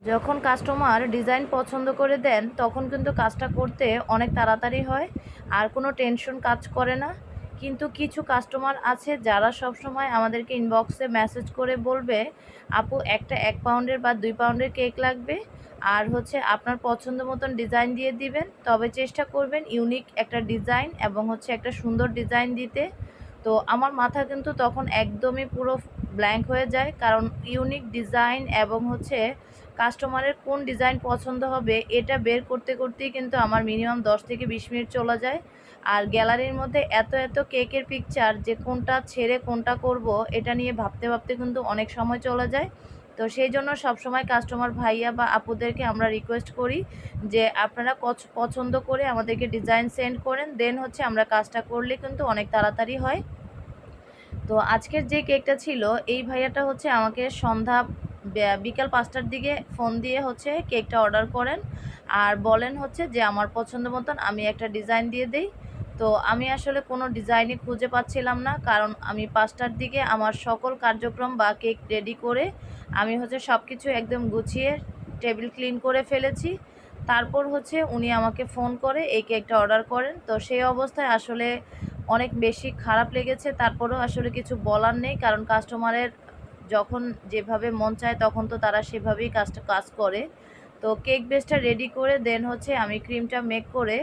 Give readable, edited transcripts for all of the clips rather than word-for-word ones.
যখন customer design পছন্দ করে দেন তখন কিন্তু কাজটা করতে অনেক তাড়াতাড়ি হয় আর কোনো টেনশন কাজ করে না। কিন্তু কিছু কাস্টমার আছে যারা সব সময় আমাদেরকে ইনবক্সে মেসেজ করে বলবে, আপু একটা 1 পাউন্ডের বা 2 পাউন্ডের কেক লাগবে, আর হচ্ছে আপনার পছন্দ মতন ডিজাইন দিয়ে দিবেন, তবে চেষ্টা করবেন ইউনিক একটা ডিজাইন এবং হচ্ছে একটা সুন্দর ডিজাইন দিতে। তো আমার মাথা কিন্তু তখন একদমই পুরো ব্ল্যাঙ্ক হয়ে যায়, কারণ ইউনিক ডিজাইন এবং হচ্ছে কাস্টমারের কোন ডিজাইন পছন্দ হবে এটা বের করতে করতেই কিন্তু আমার মিনিমাম 10 থেকে 20 মিনিট চলে যায়। আর গ্যালারির মধ্যে এত এত কেকের পিকচার যে কোনটা ছেড়ে কোনটা করব এটা নিয়ে ভাবতে ভাবতে কিন্তু অনেক সময় চলে যায়। তো সেই জন্য সবসময় কাস্টমার ভাইয়া বা আপুদেরকে আমরা রিকোয়েস্ট করি যে আপনারা পছন্দ করে আমাদেরকে ডিজাইন সেন্ড করেন, দেন হচ্ছে আমরা কাজটা করলে কিন্তু অনেক তাড়াতাড়ি হয়। তো আজকের যে কেকটা ছিল, এই ভাইয়াটা হচ্ছে আমাকে সন্ধ্যা বিকাল 5টার দিকে ফোন দিয়ে হচ্ছে কেকটা অর্ডার করেন আর বলেন হচ্ছে যে আমার পছন্দ মতন আমি একটা ডিজাইন দিয়ে দেই। তো আমি আসলে কোনো ডিজাইনই খুঁজে পাচ্ছিলাম না, কারণ আমি 5টার দিকে আমার সকল কার্যক্রম বা কেক রেডি করে আমি হচ্ছে সব কিছু একদম গুছিয়ে টেবিল ক্লিন করে ফেলেছি। তারপর হচ্ছে উনি আমাকে ফোন করে এই কেকটা অর্ডার করেন। তো সেই অবস্থায় আসলে অনেক বেশি খারাপ লেগেছে, তারপরেও আসলে কিছু বলার নেই, কারণ কাস্টমারের যখন যেভাবে মন চায় তখন তো তারা সেভাবেই কাজ করে। তো কেক বেসটা রেডি করে দেন হচ্ছে আমি ক্রিমটা মেক করে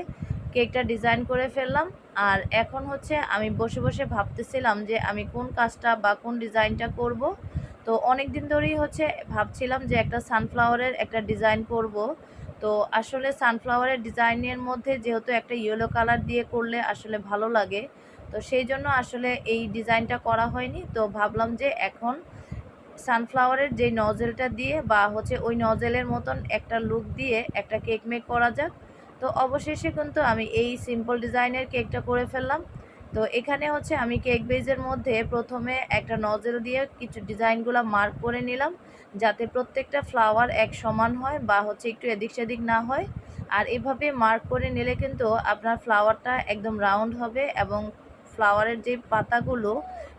কেকটা ডিজাইন করে ফেললাম। আর এখন হচ্ছে আমি বসে বসে ভাবতেছিলাম যে আমি কোন কাজটা বা কোন ডিজাইনটা করব। তো অনেক দিন ধরেই হচ্ছে ভাবছিলাম যে একটা সানফ্লাওয়ারের একটা ডিজাইন করব। তো আসলে সানফ্লাওয়ারের ডিজাইনের মধ্যে যেহেতু একটা ইয়েলো কালার দিয়ে করলে আসলে ভালো লাগে, তো সেই জন্য আসলে এই ডিজাইনটা করা হয়নি। তো ভাবলাম যে এখন সানফ্লাওয়ারের যেই নজেলটা দিয়ে বা হচ্ছে ওই নজেলের মতন একটা লুক দিয়ে একটা কেক মেক করা যাক। তো অবশেষে কিন্তু আমি এই সিম্পল ডিজাইনের কেকটা করে ফেললাম। তো এখানে হচ্ছে আমি কেক বেজের মধ্যে প্রথমে একটা নজেল দিয়ে কিছু ডিজাইনগুলো মার্ক করে নিলাম, যাতে প্রত্যেকটা ফ্লাওয়ার এক সমান হয় বা হচ্ছে একটু এদিক সেদিক না হয়। আর এভাবে মার্ক করে নিলে কিন্তু আপনার ফ্লাওয়ারটা একদম রাউন্ড হবে এবং ফ্লাওয়ারের যে পাতাগুলো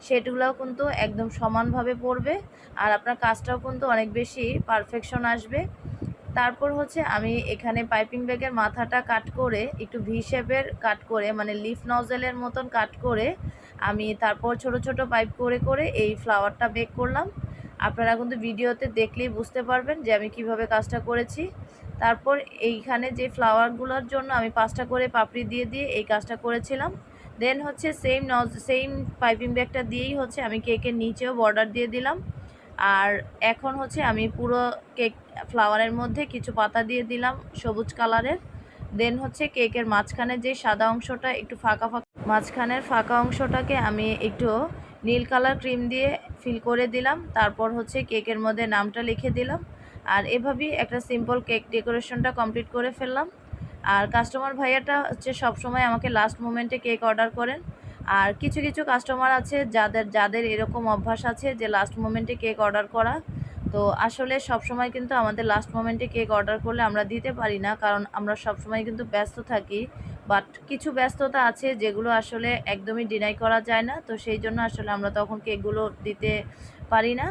সেগুলোও কিন্তু একদম সমানভাবে পড়বে আর আপনার কাজটাও কিন্তু অনেক বেশি পারফেকশন আসবে। তারপর হচ্ছে আমি এখানে পাইপিং ব্যাগের মাথাটা কাট করে একটু ভি শেপের কাট করে, মানে লিফ নজেলের মতন কাট করে আমি তারপর ছোট ছোট পাইপ করে করে এই ফ্লাওয়ারটা বেক করলাম। আপনারা কিন্তু ভিডিওতে দেখলেই বুঝতে পারবেন যে আমি কিভাবে কাজটা করেছি। তারপর এইখানে যে ফ্লাওয়ারগুলোর জন্য আমি 5টা করে পাপড়ি দিয়ে দিয়ে এই কাজটা করেছিলাম। দেন হচ্ছে সেম পাইপিং ব্যাগটা দিয়েই হচ্ছে আমি কেকের নিচেও বর্ডার দিয়ে দিলাম। আর এখন হচ্ছে আমি পুরো কেক ফ্লাওয়ারের মধ্যে কিছু পাতা দিয়ে দিলাম সবুজ কালারের। দেন হচ্ছে কেকের মাঝখানে যে সাদা অংশটা একটু ফাঁকা ফাঁকা, মাঝখানের ফাঁকা অংশটাকে আমি একটু নীল কালার ক্রিম দিয়ে ফিল করে দিলাম। তারপর হচ্ছে কেকের মধ্যে নামটা লিখে দিলাম। আর এভাবেই একটা সিম্পল কেক ডেকোরেশনটা কমপ্লিট করে ফেললাম। আর কাস্টমার ভাইয়াটা হচ্ছে সবসময় আমাকে লাস্ট মোমেন্টে কেক অর্ডার করেন। আর কিছু কিছু কাস্টমার আছে যাদের যাদের এরকম অভ্যাস আছে যে লাস্ট মোমেন্টে কেক অর্ডার করা। তো আসলে সবসময় কিন্তু আমাদের লাস্ট মোমেন্টে কেক অর্ডার করলে আমরা দিতে পারি না, কারণ আমরা সবসময় কিন্তু ব্যস্ত থাকি। বাট কিছু ব্যস্ততা আছে যেগুলো আসলে একদমই ডিনাই করা যায় না, তো সেই জন্য আসলে আমরা তখন কেকগুলো দিতে পারি না।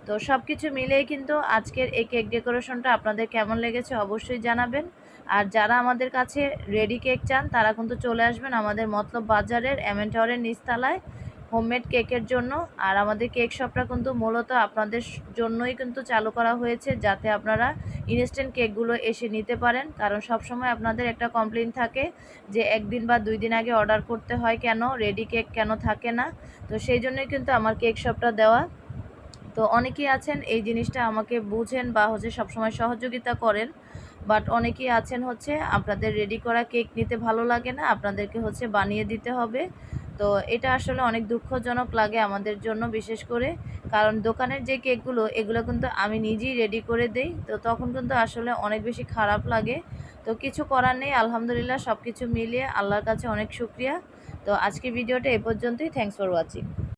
তো সব কিছু মিলেই কিন্তু আজকের এই কেক ডেকোরেশনটা আপনাদের কেমন লেগেছে অবশ্যই জানাবেন। আর যারা আমাদের কাছে রেডি কেক চান তারা কিন্তু চলে আসবেন আমাদের মতলব বাজারের এমএন টাওয়ারের নিচতলায় হোমমেড কেকের জন্য। আর আমাদের কেক শপটা কিন্তু মূলত আপনাদের জন্যই কিন্তু চালু করা হয়েছে, যাতে আপনারা ইনস্ট্যান্ট কেকগুলো এসে নিতে পারেন। কারণ সবসময় আপনাদের একটা কমপ্লেইন থাকে যে 1 দিন বা 2 দিন আগে অর্ডার করতে হয়, কেন রেডি কেক কেন থাকে না। তো সেই জন্যই কিন্তু আমার কেক শপটা দেওয়া। তো অনেকেই আছেন এই জিনিসটা আমাকে বুঝেন বা হচ্ছে সবসময় সহযোগিতা করেন, বাট অনেকেই আছেন হচ্ছে আপনাদের রেডি করা কেক নিতে ভালো লাগে না, আপনাদেরকে হচ্ছে বানিয়ে দিতে হবে। তো এটা আসলে অনেক দুঃখজনক লাগে আমাদের জন্য, বিশেষ করে কারণ দোকানের যে কেকগুলো এগুলো কিন্তু আমি নিজেই রেডি করে দেই, তো তখন কিন্তু আসলে অনেক বেশি খারাপ লাগে। তো কিছু করার নেই, আলহামদুলিল্লাহ সব কিছু মিলিয়ে আল্লাহর কাছে অনেক শুক্রিয়া। তো আজকের ভিডিওটা এ পর্যন্তই। Thanks for watching.